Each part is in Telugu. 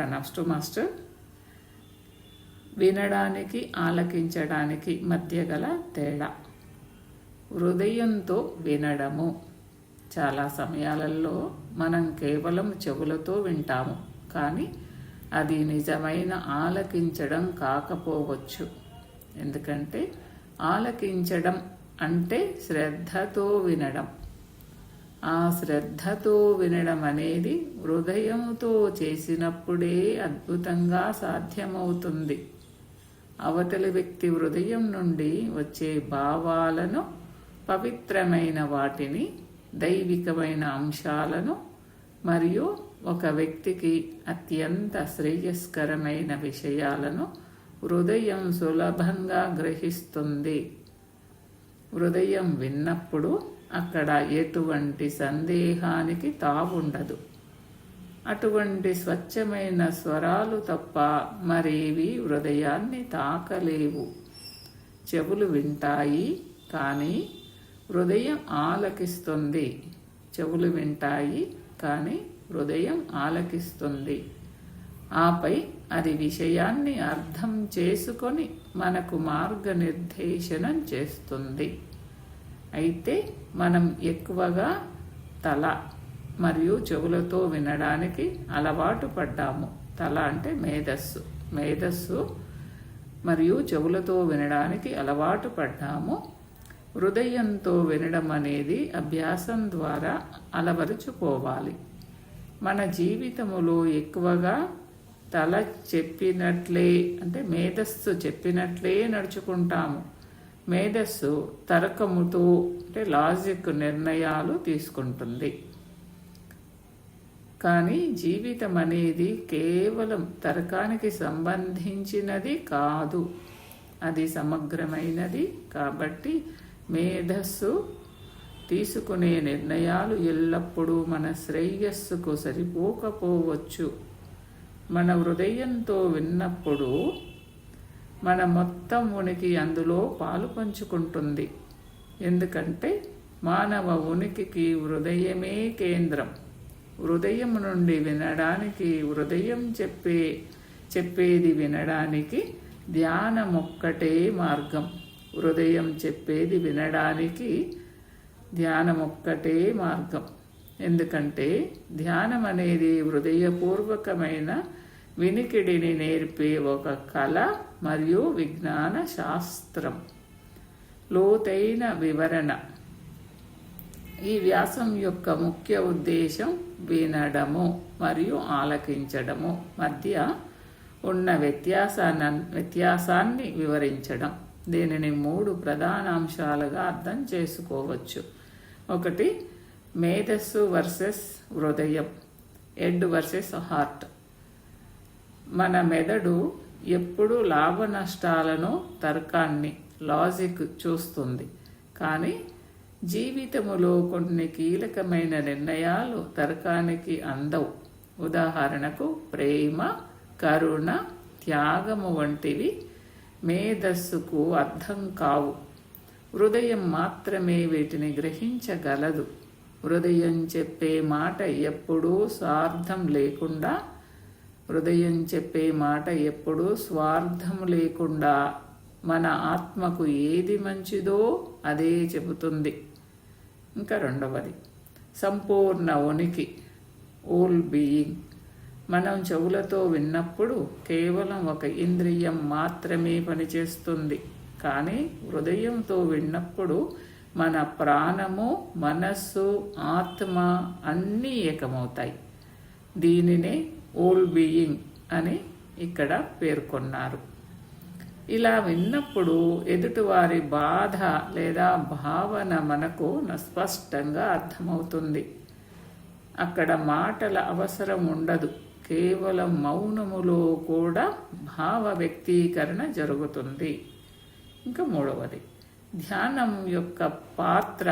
ప్రణవ్స్ టు మాస్టర్. వినడానికి ఆలకించడానికి మధ్య గల తేడా. హృదయంతో వినడము. చాలా సమయాలలో మనం కేవలం చెవులతో వింటాము, కానీ అది నిజమైన ఆలకించడం కాకపోవచ్చు. ఎందుకంటే ఆలకించడం అంటే శ్రద్ధతో వినడం. ఆ శ్రద్ధతో వినడం అనేది హృదయంతో చేసినప్పుడే అద్భుతంగా సాధ్యమవుతుంది. అవతలి వ్యక్తి హృదయం నుండి వచ్చే భావాలను, పవిత్రమైన వాటిని, దైవికమైన అంశాలను మరియు ఒక వ్యక్తికి అత్యంత శ్రేయస్కరమైన విషయాలను హృదయం సులభంగా గ్రహిస్తుంది. హృదయం విన్నప్పుడు అక్కడ ఎటువంటి సందేహానికి తావుండదు. అటువంటి స్వచ్ఛమైన స్వరాలు తప్ప మరేవి హృదయాన్ని తాకలేవు. చెవులు వింటాయి, కానీ హృదయం ఆలకిస్తుంది. చెవులు వింటాయి, కానీ హృదయం ఆలకిస్తుంది. ఆపై అది విషయాన్ని అర్థం చేసుకొని మనకు మార్గనిర్దేశనం చేస్తుంది. అయితే మనం ఎక్కువగా తల మరియు చెవులతో వినడానికి అలవాటు పడ్డాము. తల అంటే మేధస్సు మరియు చెవులతో వినడానికి అలవాటు పడ్డాము. హృదయంతో వినడం అనేది అభ్యాసం ద్వారా అలవరుచుకోవాలి. మన జీవితములో ఎక్కువగా తల చెప్పినట్లే అంటే మేధస్సు చెప్పినట్లే నడుచుకుంటాము. మేధస్సు తర్కముతో అంటే లాజిక్ నిర్ణయాలు తీసుకుంటుంది. కానీ జీవితం అనేది కేవలం తర్కానికి సంబంధించినది కాదు, అది సమగ్రమైనది. కాబట్టి మేధస్సు తీసుకునే నిర్ణయాలు ఎల్లప్పుడూ మన శ్రేయస్సుకు సరిపోకపోవచ్చు. మన హృదయంతో విన్నప్పుడు మన మొత్తం ఉనికి అందులో పాలు పంచుకుంటుంది. ఎందుకంటే మానవ ఉనికికి హృదయమే కేంద్రం. హృదయం నుండి వినడానికి, హృదయం చెప్పేది వినడానికి ధ్యానమొక్కటే మార్గం. హృదయం చెప్పేది వినడానికి ధ్యానమొక్కటే మార్గం. ఎందుకంటే ధ్యానం అనేది హృదయపూర్వకమైన వినికిడిని నేర్పే ఒక కళ మరియు విజ్ఞాన శాస్త్రం. లోతైన వివరణ. ఈ వ్యాసం యొక్క ముఖ్య ఉద్దేశం వినడము మరియు ఆలకించడము మధ్య ఉన్న వ్యత్యాసాన్ని వివరించడం. దీనిని 3 ప్రధాన అంశాలుగా అర్థం చేసుకోవచ్చు. ఒకటి, మేధస్సు వర్సెస్ హృదయం, హెడ్ వర్సెస్ హార్ట్. మన మెదడు ఎప్పుడు లాభ నష్టాలను, తర్కాన్ని, లాజిక్ చూస్తుంది. కానీ జీవితములో కొన్ని కీలకమైన నిర్ణయాలు తర్కానికి అందవు. ఉదాహరణకు ప్రేమ, కరుణ, త్యాగము వంటివి మేధస్సుకు అర్థం కావు. హృదయం మాత్రమే వీటిని గ్రహించగలదు. హృదయం చెప్పే మాట ఎప్పుడూ స్వార్థం లేకుండా మన ఆత్మకు ఏది మంచిదో అదే చెబుతుంది. ఇంకా రెండవది, సంపూర్ణ ఉనికి, ఓల్ బీయింగ్. మనం చెవులతో విన్నప్పుడు కేవలం ఒక ఇంద్రియం మాత్రమే పనిచేస్తుంది. కానీ హృదయంతో విన్నప్పుడు మన ప్రాణము, మనస్సు, ఆత్మ అన్నీ ఏకమవుతాయి. దీనినే ఓల్ బీయింగ్ అని ఇక్కడ పేర్కొన్నారు. ఇలా విన్నప్పుడు ఎదుటివారి బాధ లేదా భావన మనకు స్పష్టంగా అర్థమవుతుంది. అక్కడ మాటల అవసరం ఉండదు. కేవలం మౌనములో కూడా భావ వ్యక్తీకరణ జరుగుతుంది. ఇంకా మూడవది, ధ్యానం యొక్క పాత్ర,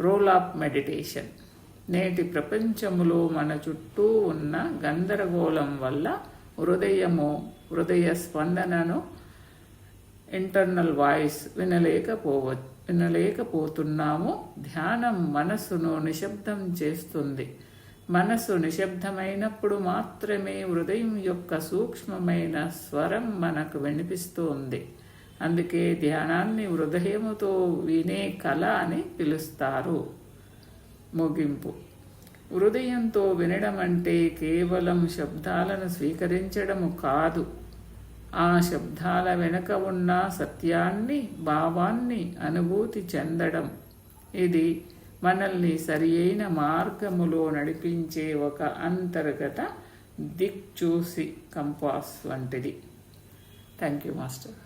రోల్ ఆఫ్ మెడిటేషన్. నేటి ప్రపంచములో మన చుట్టూ ఉన్న గందరగోళం వల్ల హృదయ స్పందనను, ఇంటర్నల్ వాయిస్ వినలేకపోతున్నాము. ధ్యానం మనస్సును నిశ్శబ్దం చేస్తుంది మనసు నిశ్శబ్దమైనప్పుడు మాత్రమే హృదయం యొక్క సూక్ష్మమైన స్వరం మనకు వినిపిస్తుంది. అందుకే ధ్యానాన్ని హృదయముతో వినే కళ అని పిలుస్తారు. ముగింపు. హృదయంతో వినడం అంటే కేవలం శబ్దాలను స్వీకరించడము కాదు, ఆ శబ్దాల వెనుక ఉన్న సత్యాన్ని, భావాన్ని అనుభూతి చెందడం. ఇది మనల్ని సరియైన మార్గములో నడిపించే ఒక అంతర్గత దిక్చూసి కంపాస్ వంటిది. Thank you master.